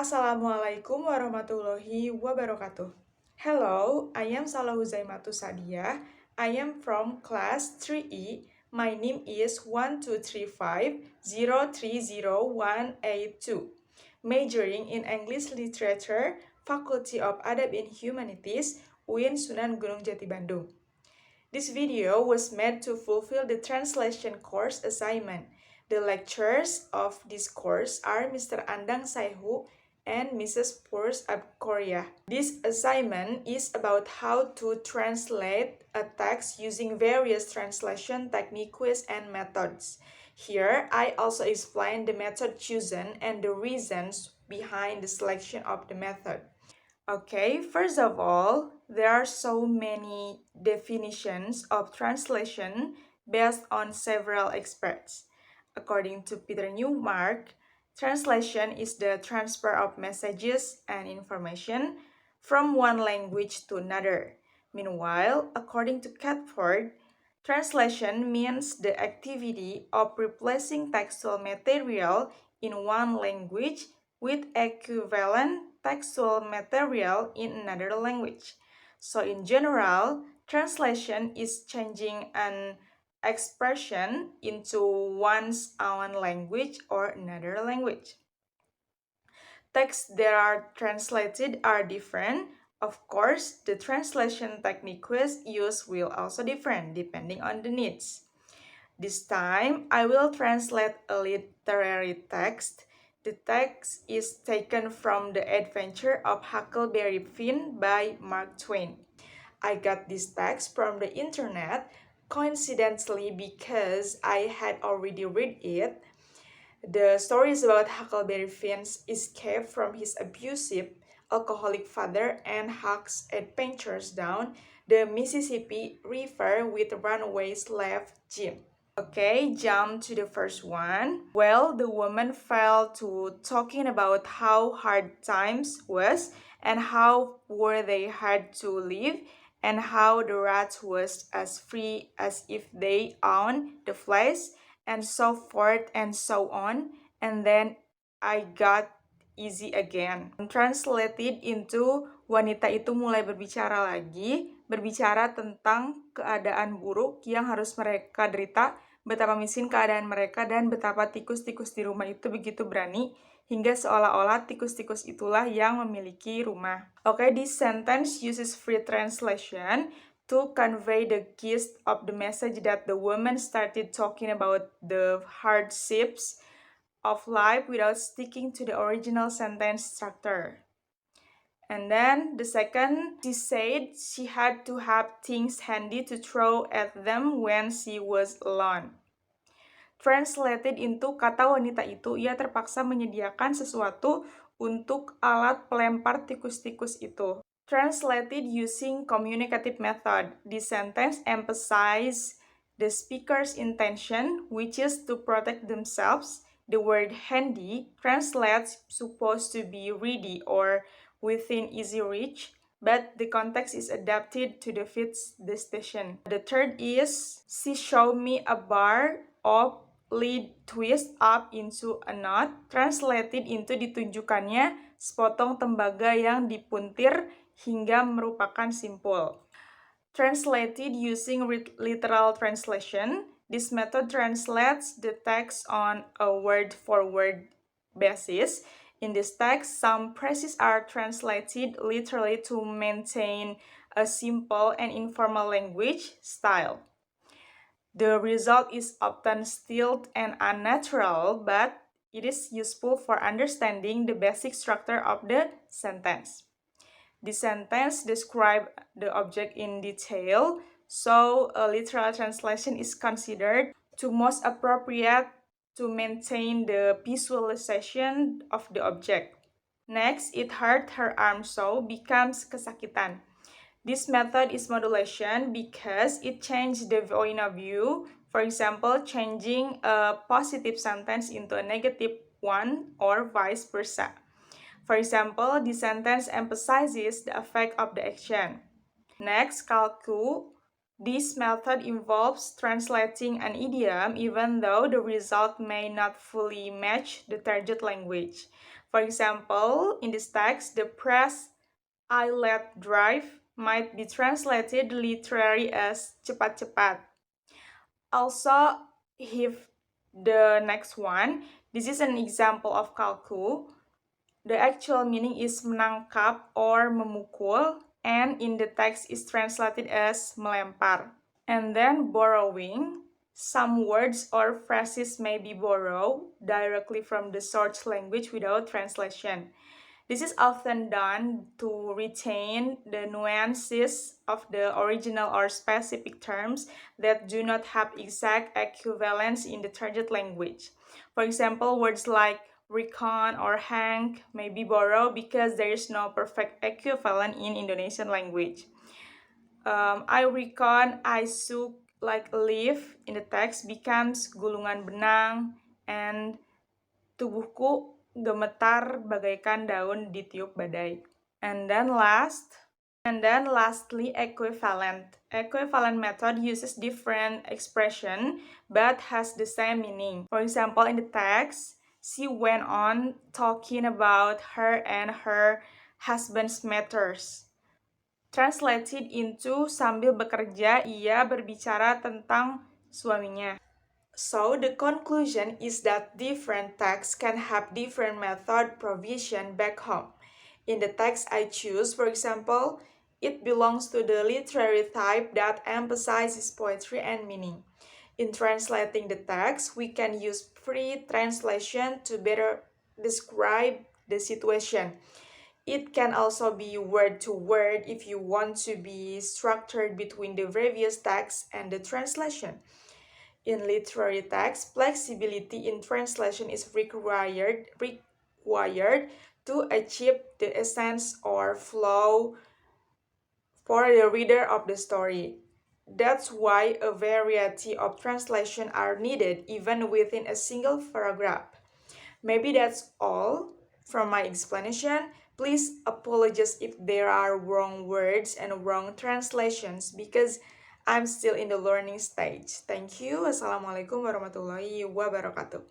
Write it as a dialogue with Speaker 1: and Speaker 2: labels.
Speaker 1: Assalamualaikum warahmatullahi wabarakatuh. Hello, I am Salwa Khuzaimatu. I am from class 3E. My name is 12350300182. Majoring in English Literature, Faculty of Adab and Humanities, UIN Sunan Gunung Jati Bandung. This video was made to fulfill the translation course assignment. The lecturers of this course are Mr. Andang Saihu and Mrs. Purs Abkoria. This assignment is about how to translate a text using various translation techniques and methods. Here, I also explain the method chosen and the reasons behind the selection of the method. Okay, first of all, there are so many definitions of translation based on several experts. According to Peter Newmark, translation is the transfer of messages and information from one language to another. Meanwhile, according to Catford, translation means the activity of replacing textual material in one language with equivalent textual material in another language. So in general, translation is changing an expression into one's own language or another language. Texts that are translated are different. Of course, the translation techniques used will also different depending on the needs. This time, I will translate a literary text. The text is taken from The Adventure of Huckleberry Finn by Mark Twain. I got this text from the internet, coincidentally because I had already read it. The story is about Huckleberry Finn's escape from his abusive, alcoholic father and Huck's adventures down the Mississippi River with runaway slave Jim. Okay, jump to the first one. Well, the woman fell to talking about how hard times was and how poor they had to live and how the rats was as free as if they owned the place and so forth and so on. And then I got easy again. Translated into wanita itu mulai berbicara lagi, berbicara tentang keadaan buruk yang harus mereka derita, betapa miskin keadaan mereka, dan betapa tikus-tikus di rumah itu begitu berani, hingga seolah-olah tikus-tikus itulah yang memiliki rumah. Okay, this sentence uses free translation to convey the gist of the message that the woman started talking about the hardships of life without sticking to the original sentence structure. And then the second, she said she had to have things handy to throw at them when she was alone. Translated into kata wanita itu, ia terpaksa menyediakan sesuatu untuk alat pelempar tikus-tikus itu. Translated using communicative method. This sentence emphasizes the speaker's intention, which is to protect themselves. The word handy translates supposed to be ready or within easy reach, but the context is adapted to fit the station. The third is, she showed me a bar of lead twist up into a knot. Translated into ditunjukkannya sepotong tembaga yang dipuntir hingga merupakan simpul. Translated using literal translation. This method translates the text on a word-for-word basis. In this text, some phrases are translated literally to maintain a simple and informal language style. The result is often stilted and unnatural, but it is useful for understanding the basic structure of the sentence. The sentence describes the object in detail, so a literal translation is considered to most appropriate to maintain the visualization of the object. Next, it hurt her arm so becomes kesakitan. This method is modulation because it changes the point of view. For example, changing a positive sentence into a negative one or vice versa. For example, the sentence emphasizes the effect of the action. Next, kalku. This method involves translating an idiom even though the result may not fully match the target language. For example, in this text, the phrase "I let drive" might be translated literally as cepat-cepat. Also, if the next one, this is an example of kalku. The actual meaning is menangkap or memukul, and in the text is translated as melempar. And then borrowing. Some words or phrases may be borrowed directly from the source language without translation. This is often done to retain the nuances of the original or specific terms that do not have exact equivalence in the target language. For example, words like recon or hang may be borrowed because there is no perfect equivalent in Indonesian language. I recon, I suck like a leaf in the text becomes gulungan benang, and tubuhku gemetar bagaikan daun ditiup badai. And then lastly, equivalent. Equivalent method uses different expression but has the same meaning. For example, in the text, she went on talking about her and her husband's matters. Translated into sambil bekerja, ia berbicara tentang suaminya. So the conclusion is that different texts can have different method provision back home. In the text I choose, for example, it belongs to the literary type that emphasizes poetry and meaning. In translating the text, we can use free translation to better describe the situation. It can also be word to word if you want to be structured between the previous text and the translation. In literary text, flexibility in translation is required to achieve the essence or flow for the reader of the story. That's why a variety of translations are needed even within a single paragraph. Maybe that's all from my explanation. Please apologize if there are wrong words and wrong translations because I'm still in the learning stage. Thank you. Wassalamualaikum warahmatullahi wabarakatuh.